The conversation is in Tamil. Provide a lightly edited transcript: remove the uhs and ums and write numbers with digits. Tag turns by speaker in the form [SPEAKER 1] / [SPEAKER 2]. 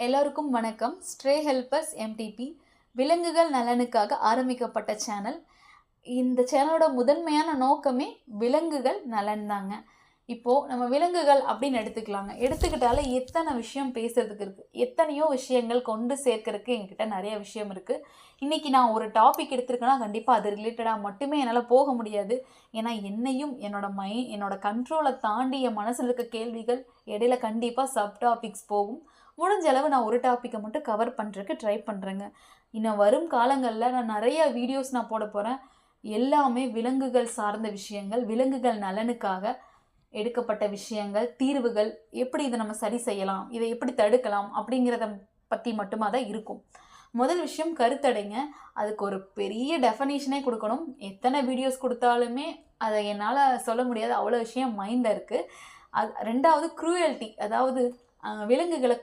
[SPEAKER 1] எல்லோருக்கும் வணக்கம். ஸ்ட்ரே ஹெல்பர்ஸ் எம்டிபி விலங்குகள் நலனுக்காக ஆரம்பிக்கப்பட்ட சேனல். இந்த சேனலோட முதன்மையான நோக்கமே விலங்குகள் நலன் தாங்க. இப்போது நம்ம விலங்குகள் அப்படின்னு எடுத்துக்கிட்டாலே எத்தனை விஷயம் பேசுறதுக்கு இருக்குது, எத்தனையோ விஷயங்கள் கொண்டு சேர்க்கறதுக்கு என்கிட்ட நிறைய விஷயம் இருக்குது. இன்றைக்கி நான் ஒரு டாபிக் எடுத்திருக்கேன்னா கண்டிப்பாக அது ரிலேட்டடாக மட்டுமே என்னால் போக முடியாது. ஏன்னா என்னையும் என்னோட கண்ட்ரோலை தாண்டி என் மனசில் இருக்க கேள்விகள் இடையில கண்டிப்பாக சப் டாபிக்ஸ் போகும். முடிஞ்ச அளவு நான் ஒரு டாப்பிக்கை மட்டும் கவர் பண்ணுறதுக்கு ட்ரை பண்ணுறேங்க. இன்னும் வரும் காலங்களில் நான் நிறைய வீடியோஸ் போட போகிறேன். எல்லாமே விலங்குகள் சார்ந்த விஷயங்கள், விலங்குகள் நலனுக்காக எடுக்கப்பட்ட விஷயங்கள், தீர்வுகள், எப்படி இதை நம்ம சரி செய்யலாம், இதை எப்படி தடுக்கலாம் அப்படிங்கிறத பற்றி மட்டுமா தான் இருக்கும். முதல் விஷயம் கருத்தடைங்க. அதுக்கு ஒரு பெரிய டெஃபனேஷனே கொடுக்கணும். எத்தனை வீடியோஸ் கொடுத்தாலுமே அதை என்னால் சொல்ல முடியாது, அவ்வளோ விஷயம் மைண்டில் இருக்குது. ரெண்டாவது க்ரூயல்ட்டி, அதாவது விலங்குகளை